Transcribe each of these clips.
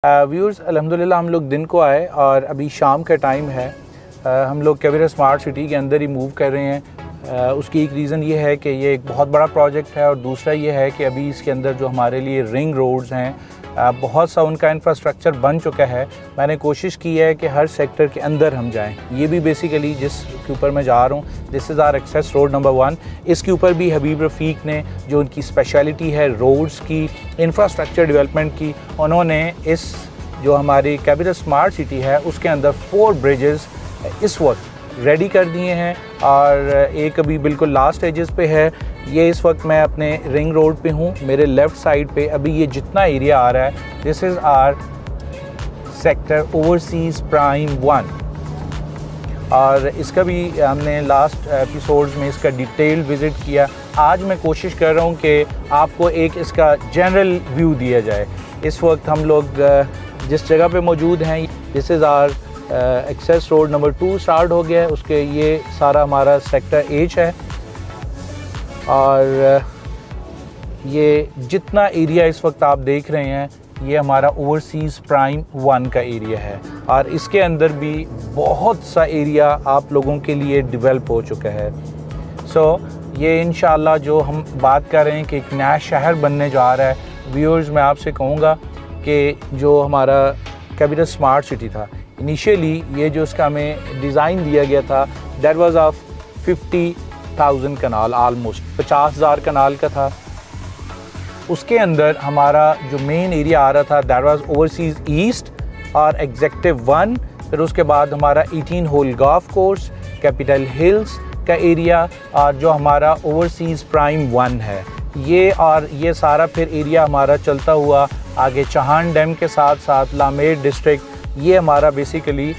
Viewers अल्हम्दुलिल्लाह हम लोग दिन को आए और अभी शाम का टाइम है। हम लोग कैबिरा स्मार्ट सिटी के अंदर ही मूव कर रहे हैं। उसकी एक रीज़न ये है कि ये एक बहुत बड़ा प्रोजेक्ट है और दूसरा ये है कि अभी इसके अंदर जो हमारे लिए रिंग रोड्स हैं, बहुत सा उनका इंफ्रास्ट्रक्चर बन चुका है। मैंने कोशिश की है कि हर सेक्टर के अंदर हम जाएं। ये भी बेसिकली जिसके ऊपर मैं जा रहा हूँ, this is our access road number 1। इसके ऊपर भी हबीब रफ़ीक ने, जो उनकी स्पेशलिटी है रोड्स की, इंफ्रास्ट्रक्चर डेवलपमेंट की, उन्होंने इस जो हमारी कैबिरा स्मार्ट सिटी है उसके अंदर 4 ब्रिजेस इस वक्त रेडी कर दिए हैं और एक अभी बिल्कुल लास्ट स्टेजेस पे है। ये इस वक्त मैं अपने रिंग रोड पे हूँ। मेरे लेफ़्ट साइड पे अभी ये जितना एरिया आ रहा है, this is our sector overseas prime 1 और इसका भी हमने लास्ट एपिसोड्स में इसका डिटेल विज़िट किया। आज मैं कोशिश कर रहा हूँ कि आपको एक इसका जनरल व्यू दिया जाए। इस वक्त हम लोग जिस जगह पे मौजूद हैं, this is our access road number 2 start हो गया है। उसके ये सारा हमारा सेक्टर H है और ये जितना एरिया इस वक्त आप देख रहे हैं, ये हमारा ओवरसीज़ प्राइम 1 का एरिया है और इसके अंदर भी बहुत सा एरिया आप लोगों के लिए डेवलप हो चुका है। ये इंशाल्लाह जो हम बात कर रहे हैं कि एक नया शहर बनने जा रहा है, व्यूअर्स मैं आपसे कहूँगा कि जो हमारा कैबिरा स्मार्ट सिटी था, इनिशियली ये जो इसका हमें डिज़ाइन दिया गया था, that was of 50,000 kanal, almost 50,000 kanal का था। उसके अंदर हमारा जो मेन एरिया आ रहा था, दैट वाज ओवरसीज़ ईस्ट और एग्जेक्टिव 1। फिर उसके बाद हमारा 18 hole golf course, capital hills का एरिया और जो हमारा ओवरसीज़ प्राइम 1 है ये सारा फिर एरिया हमारा चलता हुआ आगे चहान डैम के साथ साथ लामेर डिस्ट्रिक्ट। ये हमारा बेसिकली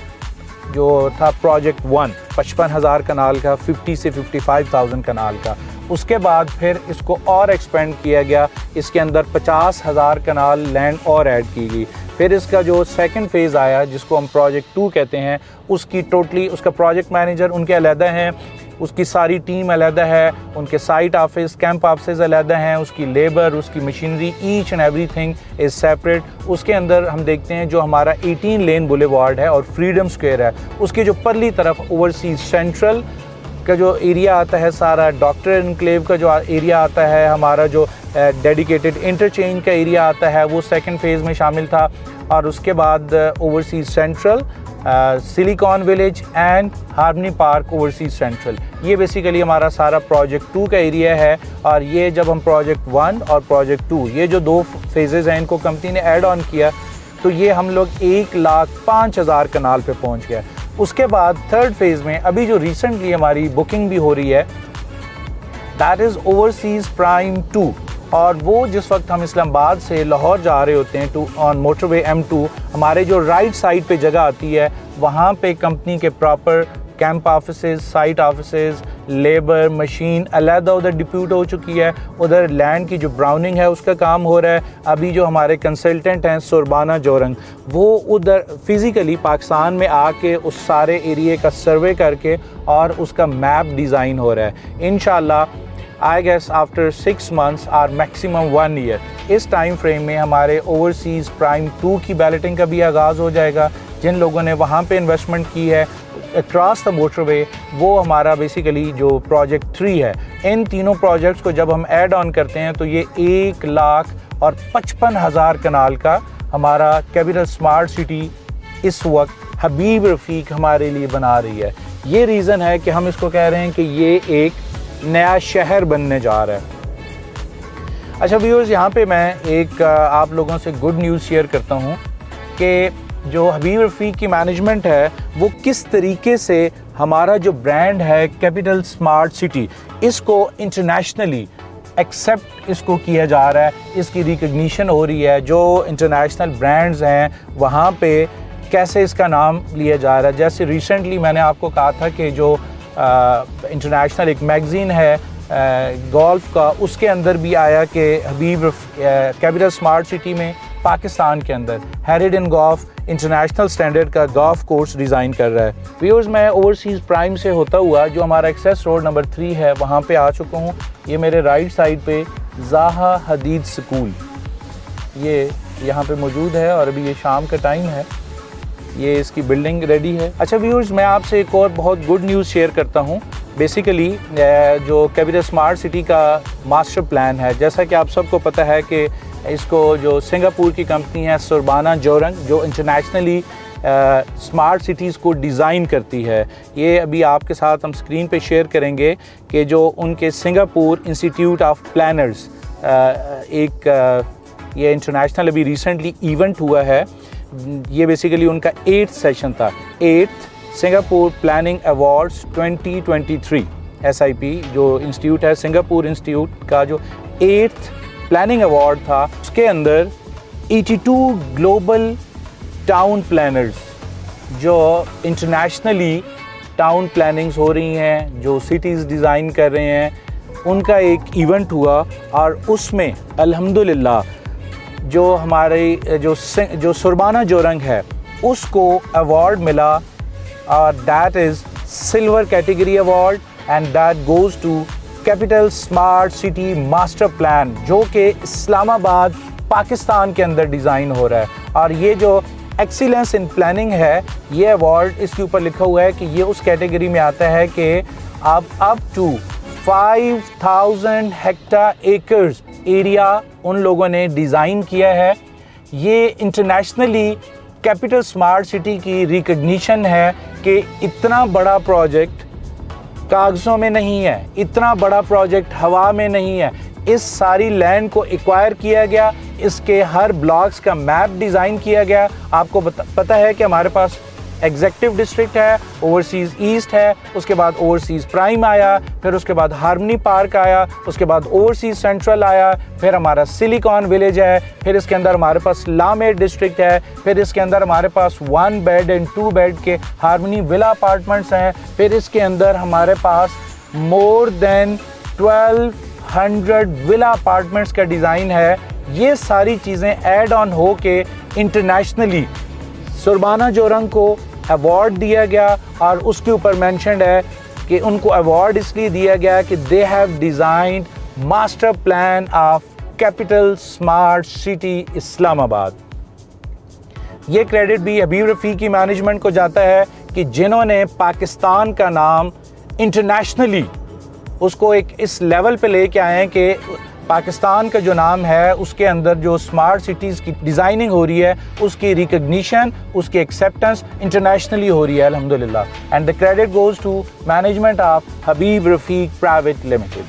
जो था प्रोजेक्ट 1 55,000 कनाल का, 50 से 55,000 कनाल का। उसके बाद फिर इसको और एक्सपेंड किया गया, इसके अंदर 50,000 कनाल लैंड और ऐड की गई। फिर इसका जो सेकंड फेज़ आया, जिसको हम प्रोजेक्ट 2 कहते हैं, उसकी टोटली उसका प्रोजेक्ट मैनेजर उनके अलहदा हैं, उसकी सारी टीम अलहदा है, उनके साइट ऑफिस कैंप ऑफिस अलहदा हैं, उसकी लेबर, उसकी machinery, each and everything is separate. उसके अंदर हम देखते हैं जो हमारा 18 लेन बुलेवार्ड है और फ्रीडम स्क्वायर है, उसकी जो परली तरफ ओवरसीज़ सेंट्रल का जो एरिया आता है, सारा डॉक्टर एनक्लेव का जो एरिया आता है, हमारा जो डेडिकेटेड इंटरचेंज का एरिया आता है, वो सेकंड फेज़ में शामिल था। और उसके बाद overseas central, silicon village and harmony park overseas central, ये बेसिकली हमारा सारा प्रोजेक्ट 2 का एरिया है। और ये जब हम प्रोजेक्ट 1 और प्रोजेक्ट 2, ये जो 2 फेजेज़ हैं, इनको कंपनी ने ऐड ऑन किया, तो ये हम लोग 1,05,000 कनाल पे पहुंच गया। उसके बाद थर्ड फेज़ में अभी जो रिसेंटली हमारी बुकिंग भी हो रही है, दैट इज़ ओवरसीज़ प्राइम 2। और वो जिस वक्त हम इस्लामाबाद से लाहौर जा रहे होते हैं ऑन मोटरवे M2, हमारे जो राइट साइड पे जगह आती है, वहाँ पे कंपनी के proper camp offices, site offices, labour, machine अलहदा उधर डिप्यूट हो चुकी है। उधर लैंड की जो ब्राउनिंग है उसका काम हो रहा है। अभी जो हमारे कंसल्टेंट हैं सुरबाना जोरंग, वो उधर फिज़िकली पाकिस्तान में आके उस सारे एरिए का सर्वे करके और उसका मैप डिज़ाइन हो रहा है। इंशाल्लाह आई गेस आफ्टर 6 मंथ्स और मैक्सिमम 1 ईयर, इस टाइम फ्रेम में हमारे ओवरसीज़ प्राइम 2 की बैलेटिंग का भी आगाज़ हो जाएगा। जिन लोगों ने वहाँ पे इन्वेस्टमेंट की है अक्रॉस द मोटरवे, वो हमारा बेसिकली जो प्रोजेक्ट 3 है, इन तीनों प्रोजेक्ट्स को जब हम ऐड ऑन करते हैं तो ये 1,55,000 कनाल का हमारा कैबिरा स्मार्ट सिटी इस वक्त हबीब रफ़ीक हमारे लिए बना रही है। ये रीज़न है कि हम इसको कह रहे हैं कि ये एक नया शहर बनने जा रहा है। अच्छा व्यूअर्स, यहाँ पे मैं एक आप लोगों से गुड न्यूज़ शेयर करता हूँ कि जो हबीब रफ़ीक की मैनेजमेंट है, वो किस तरीके से हमारा जो ब्रांड है कैपिटल स्मार्ट सिटी, इसको इंटरनेशनली एक्सेप्ट इसको किया जा रहा है, इसकी रिकग्निशन हो रही है। जो इंटरनेशनल ब्रांड्स हैं वहाँ पे कैसे इसका नाम लिया जा रहा है। जैसे रिसेंटली मैंने आपको कहा था कि जो इंटरनेशनल एक मैगज़ीन है गोल्फ का, उसके अंदर भी आया कि हबीब कैबिरा स्मार्ट सिटी में पाकिस्तान के अंदर हेरिडन गोल्फ इंटरनेशनल स्टैंडर्ड का गोल्फ कोर्स डिज़ाइन कर रहा है। व्यूअर्स, मैं ओवरसीज़ प्राइम से होता हुआ जो हमारा एक्सेस रोड नंबर 3 है, वहाँ पे आ चुका हूँ। ये मेरे राइट साइड पे ज़ाहा हदीद स्कूल, ये यहाँ पे मौजूद है और अभी ये शाम का टाइम है। ये इसकी बिल्डिंग रेडी है। अच्छा व्यूअर्स, मैं आपसे एक और बहुत गुड न्यूज़ शेयर करता हूँ। बेसिकली जो कैपिटल स्मार्ट सिटी का मास्टर प्लान है, जैसा कि आप सबको पता है कि इसको जो सिंगापुर की कंपनी है सुरबाना जोरंग, जो इंटरनेशनली स्मार्ट सिटीज़ को डिज़ाइन करती है, ये अभी आपके साथ हम स्क्रीन पे शेयर करेंगे कि जो उनके सिंगापुर इंस्टीट्यूट ऑफ प्लानर्स ये इंटरनेशनल अभी रिसेंटली इवेंट हुआ है। ये बेसिकली उनका 8th सेशन था, 8th Singapore planning awards 2023। SIP जो इंस्टीट्यूट है, सिंगापुर इंस्टीट्यूट का जो 8th प्लानिंग अवार्ड था, उसके अंदर 82 ग्लोबल टाउन प्लानर्स जो इंटरनेशनली टाउन प्लानिंग्स हो रही हैं, जो सिटीज़ डिज़ाइन कर रहे हैं, उनका एक इवेंट हुआ और उसमें अल्हम्दुलिल्लाह जो हमारे जो सुरबाना जोरंग है उसको अवार्ड मिला, और that is silver category award and that goes to capital smart city master plan, जो कि इस्लामाबाद पाकिस्तान के अंदर डिज़ाइन हो रहा है। और ये जो एक्सीलेंस इन प्लानिंग है, ये अवार्ड इसके ऊपर लिखा हुआ है कि ये उस कैटेगरी में आता है कि आप up to 5000 hectare acres area उन लोगों ने डिज़ाइन किया है। ये इंटरनेशनली कैपिटल स्मार्ट सिटी की रिकग्निशन है कि इतना बड़ा प्रोजेक्ट कागज़ों में नहीं है, इतना बड़ा प्रोजेक्ट हवा में नहीं है। इस सारी लैंड को एक्वायर किया गया, इसके हर ब्लॉक्स का मैप डिज़ाइन किया गया। आपको पता है कि हमारे पास एग्जेक्टिव डिस्ट्रिक्ट है, ओवरसीज़ ईस्ट है, उसके बाद ओवरसीज़ प्राइम आया, फिर उसके बाद हार्मनी पार्क आया, उसके बाद ओवरसीज़ सेंट्रल आया, फिर हमारा सिलिकॉन विलेज है, फिर इसके अंदर हमारे पास लामेड डिस्ट्रिक्ट है, फिर इसके अंदर हमारे पास 1 बेड एंड 2 बेड के हार्मनी विला अपार्टमेंट्स हैं, फिर इसके अंदर हमारे पास मोर देन 1200 विला अपार्टमेंट्स का डिज़ाइन है। ये सारी चीज़ें ऐड ऑन हो के इंटरनेशनली सुरबाना जोरंग को अवार्ड दिया गया, और उसके ऊपर मेंशन्ड है कि उनको अवार्ड इसलिए दिया गया कि they have designed master plan of capital smart city Islamabad. ये क्रेडिट भी हबीब रफ़ीकी मैनेजमेंट को जाता है कि जिन्होंने पाकिस्तान का नाम इंटरनेशनली उसको एक इस लेवल पे लेके आए हैं कि पाकिस्तान का जो नाम है उसके अंदर जो स्मार्ट सिटीज़ की डिज़ाइनिंग हो रही है, उसकी रिकग्निशन, उसकी एक्सेप्टेंस इंटरनेशनली हो रही है अल्हम्दुलिल्लाह। And the credit goes to management of Habib Rafiq private limited.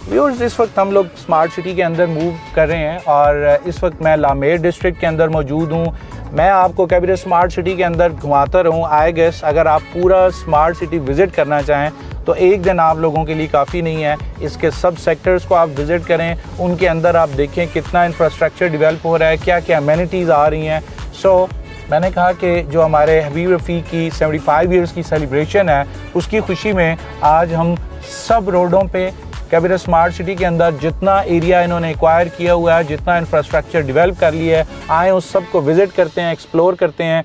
Viewers, इस वक्त हम लोग स्मार्ट सिटी के अंदर मूव कर रहे हैं और इस वक्त मैं लामेर डिस्ट्रिक्ट के अंदर मौजूद हूँ। मैं आपको कैपिटल स्मार्ट सिटी के अंदर घुमाता रहूँ। आई गेस अगर आप पूरा स्मार्ट सिटी विज़िट करना चाहें तो एक दिन आप लोगों के लिए काफ़ी नहीं है। इसके सब सेक्टर्स को आप विज़िट करें, उनके अंदर आप देखें कितना इंफ्रास्ट्रक्चर डेवलप हो रहा है, क्या क्या अमेनिटीज़ आ रही हैं। सो मैंने कहा कि जो हमारे हबीब रफ़ीक की 75 ईयर्स की सेलिब्रेशन है, उसकी खुशी में आज हम सब रोडों पे कैपिटल स्मार्ट सिटी के अंदर जितना एरिया इन्होंने एक्वायर किया हुआ है, जितना इंफ्रास्ट्रक्चर डेवलप कर लिया है, आए उस सब को विज़िट करते हैं, एक्सप्लोर करते हैं।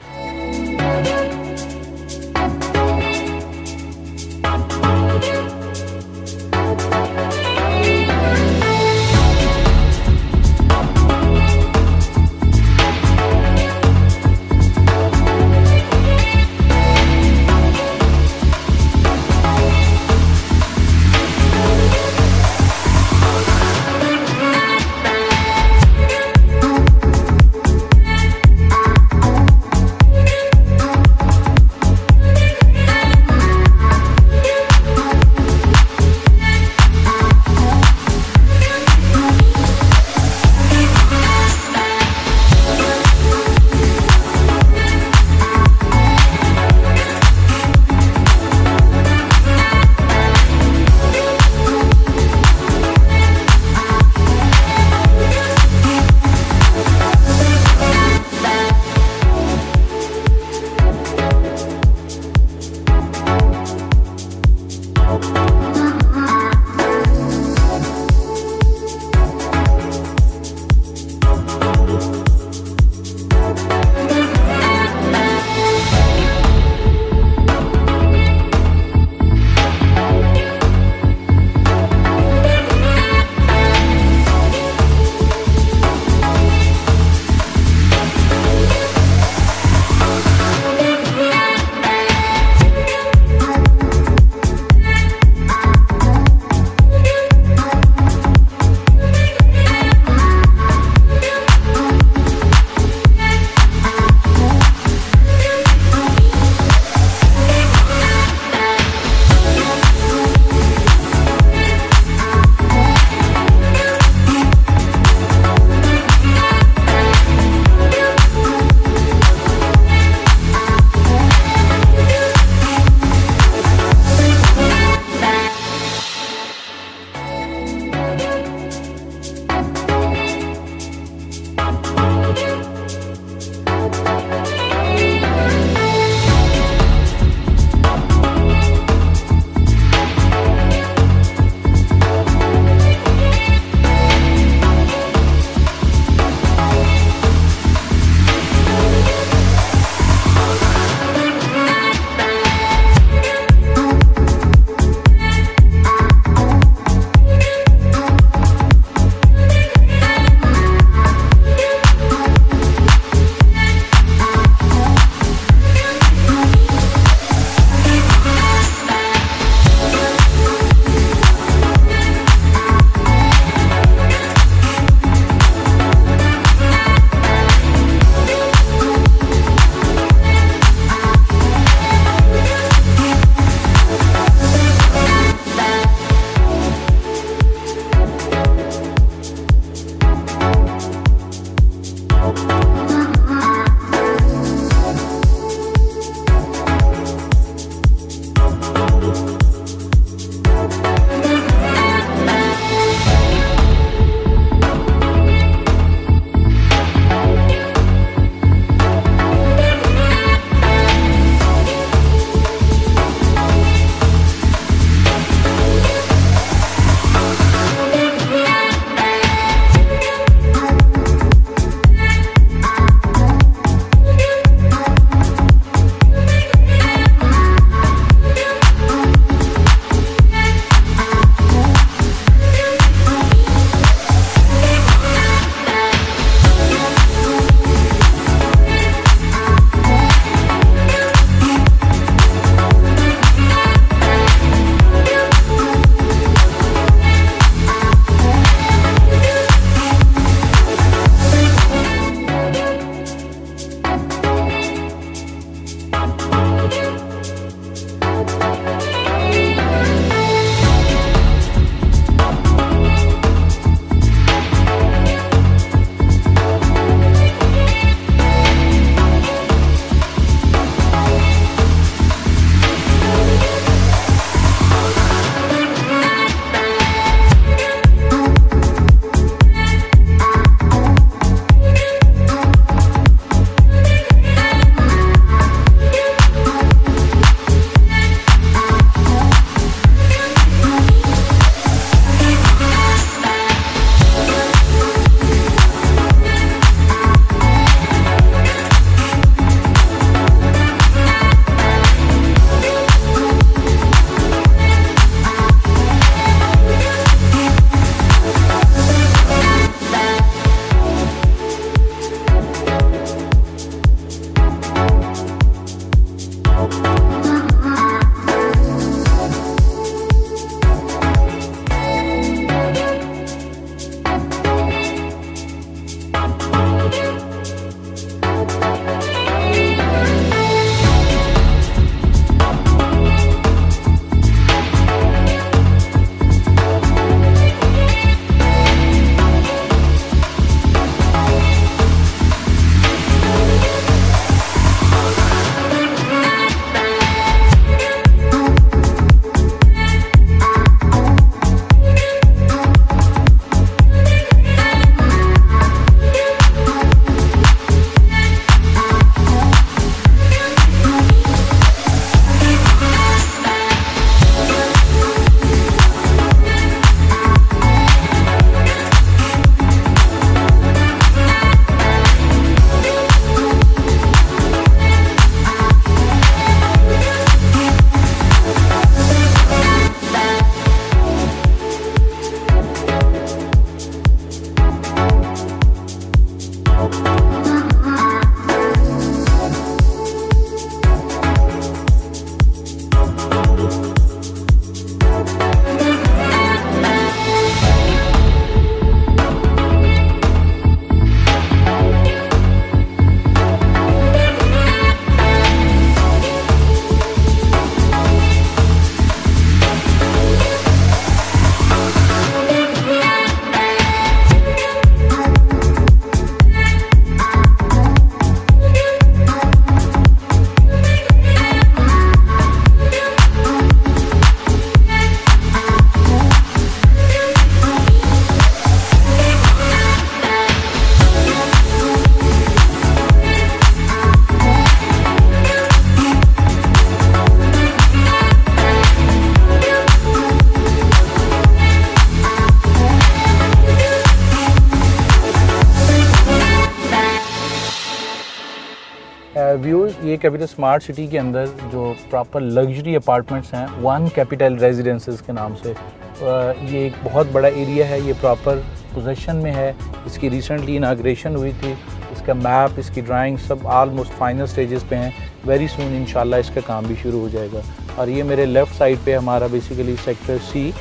व्यूज़, ये कैपिटल स्मार्ट सिटी के अंदर जो प्रॉपर लग्जरी अपार्टमेंट्स हैं वन कैपिटल रेजिडेंसेस के नाम से, ये एक बहुत बड़ा एरिया है, ये प्रॉपर पोजीशन में है। इसकी रिसेंटली इनाग्रेशन हुई थी, इसका मैप, इसकी ड्राइंग सब ऑलमोस्ट फाइनल स्टेजेस पे हैं। वेरी सून इंशाल्लाह इसका काम भी शुरू हो जाएगा। और ये मेरे लेफ़्ट साइड पे हमारा बेसिकली सेक्टर सी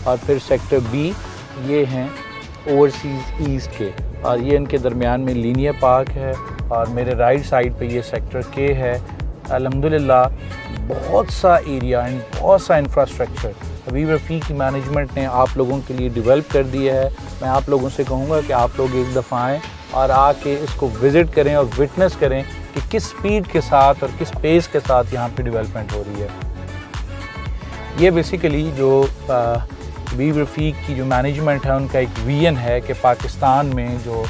और फिर सेक्टर बी, ये हैं ओवरसीज़ ईस्ट के, और ये इनके दरमियान में लीनियर पार्क है। और मेरे राइट साइड पे ये सेक्टर के है। अल्हम्दुलिल्लाह बहुत सा एरिया एंड बहुत सा इंफ्रास्ट्रक्चर हबीब रफ़ीक की मैनेजमेंट ने आप लोगों के लिए डेवलप कर दिया है। मैं आप लोगों से कहूँगा कि आप लोग एक दफ़ा आएँ और आके इसको विज़िट करें और विटनेस करें कि किस स्पीड के साथ और किस पेस के साथ यहाँ पे डेवलपमेंट हो रही है। ये बेसिकली जो हबीब रफ़ीक की जो मैनेजमेंट है उनका एक विजन है कि पाकिस्तान में जो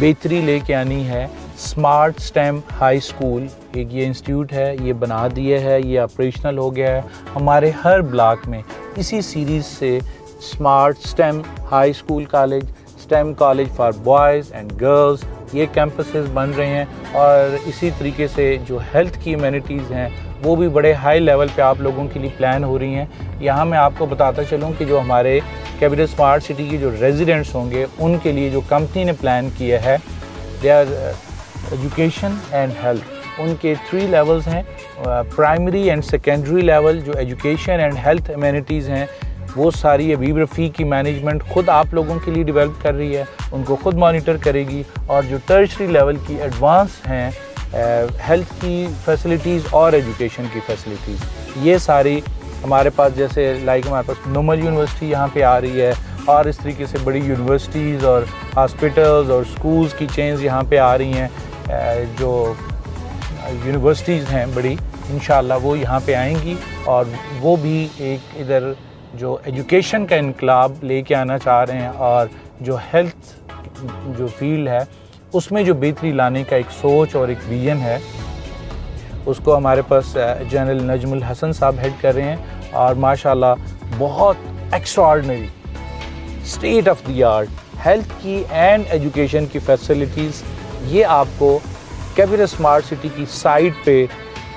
बेहतरी लेके आनी है। स्मार्ट स्टेम हाई स्कूल एक ये इंस्टीट्यूट है, ये बना दिया है, ये ऑपरेशनल हो गया है। हमारे हर ब्लॉक में इसी सीरीज़ से smart stem high school college, stem college for boys and girls, ये कैंपसेस बन रहे हैं। और इसी तरीके से जो हेल्थ की इम्यूनिटीज़ हैं वो भी बड़े हाई लेवल पे आप लोगों के लिए प्लान हो रही हैं। यहाँ मैं आपको बताता चलूँ कि जो हमारे कैपिटल स्मार्ट सिटी के जो रेजिडेंट्स होंगे उनके लिए जो कंपनी ने प्लान किया है, they are education and health. उनके 3 लेवल्स हैं, प्राइमरी एंड सेकेंडरी लेवल। जो एजुकेशन एंड हेल्थ एम्यूनिटीज़ हैं वो सारी हबीब रफ़ीक की मैनेजमेंट ख़ुद आप लोगों के लिए डेवलप कर रही है, उनको ख़ुद मॉनिटर करेगी। और जो टर्शरी लेवल की एडवांस हैं हेल्थ की फैसिलिटीज़ और एजुकेशन की फैसिलिटीज़, ये सारी हमारे पास, जैसे लाइक हमारे पास नोमल यूनिवर्सिटी यहाँ पे आ रही है, और इस तरीके से बड़ी यूनिवर्सिटीज़ और हॉस्पिटल्स और स्कूल्स की चेंज यहाँ पे आ रही हैं। जो यूनिवर्सिटीज़ हैं बड़ी, इंशाल्लाह वो यहाँ पे आएंगी और वो भी एक इधर जो एजुकेशन का इनकलाब लेके आना चाह रहे हैं। और जो हेल्थ जो फील्ड है उसमें जो बेहतरी लाने का एक सोच और एक विजन है, उसको हमारे पास जनरल नजमुल हसन साहब हेड कर रहे हैं। और माशाल्लाह बहुत extraordinary state of the art health की एंड एजुकेशन की फैसिलिटीज़, ये आपको कैपिटल स्मार्ट सिटी की साइट पे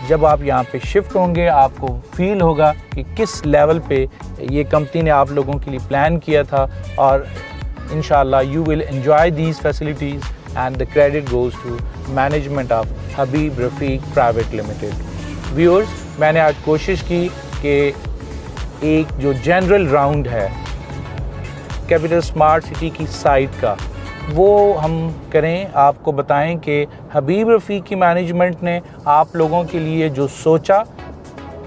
जब आप यहाँ पे शिफ्ट होंगे आपको फील होगा कि किस लेवल पे ये कंपनी ने आप लोगों के लिए प्लान किया था। और इंशाल्लाह you will enjoy these facilities and the credit goes to management of Habib Rafiq private limited. Viewers, मैंने आज कोशिश की कि एक जो जनरल राउंड है कैपिटल स्मार्ट सिटी की साइट का वो हम करें, आपको बताएं कि हबीब रफ़ीक की मैनेजमेंट ने आप लोगों के लिए जो सोचा,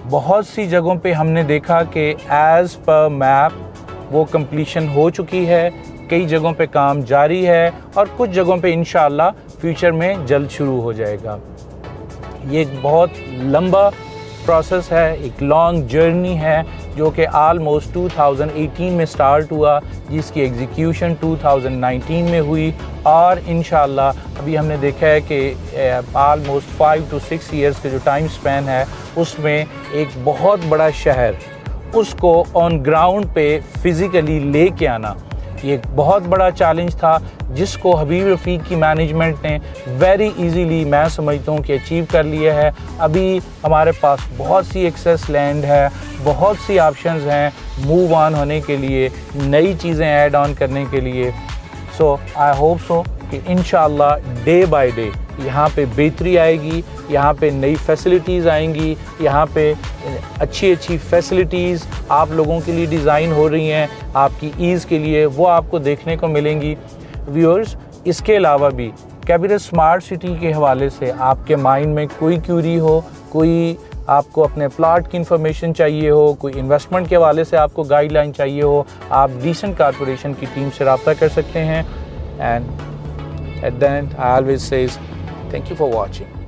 बहुत सी जगहों पे हमने देखा कि एज़ पर मैप वो कंप्लीशन हो चुकी है, कई जगहों पे काम जारी है और कुछ जगहों पे इंशाल्लाह फ्यूचर में जल्द शुरू हो जाएगा। ये एक बहुत लंबा प्रोसेस है, एक लॉन्ग जर्नी है जो कि आलमोस्ट 2018 में स्टार्ट हुआ, जिसकी एग्जीक्यूशन 2019 में हुई। और इंशाल्लाह अभी हमने देखा है कि आलमोस्ट 5 to 6 ईयर्स के जो टाइम स्पैन है उसमें एक बहुत बड़ा शहर उसको ऑन ग्राउंड पे फिज़िकली लेके आना, ये एक बहुत बड़ा चैलेंज था जिसको हबीब रफ़ीक की मैनेजमेंट ने वेरी इजीली, मैं समझता हूँ कि अचीव कर लिया है। अभी हमारे पास बहुत सी एक्सेस लैंड है, बहुत सी ऑप्शंस हैं मूव ऑन होने के लिए, नई चीज़ें ऐड ऑन करने के लिए। सो आई होप सो कि इंशाल्लाह डे बाय डे यहाँ पे बेहतरी आएगी, यहाँ पे नई फैसिलिटीज़ आएंगी, यहाँ पे अच्छी अच्छी फैसिलिटीज़ आप लोगों के लिए डिज़ाइन हो रही हैं आपकी ईज़ के लिए, वो आपको देखने को मिलेंगी। व्यूअर्स, इसके अलावा भी कैपिटल स्मार्ट सिटी के हवाले से आपके माइंड में कोई क्यूरी हो, कोई आपको अपने प्लाट की इंफॉर्मेशन चाहिए हो, कोई इन्वेस्टमेंट के हवाले से आपको गाइडलाइन चाहिए हो, आप डिसेंट कॉर्पोरेशन की टीम से रब्ता कर सकते हैं। And at the and I always says thank you for watching.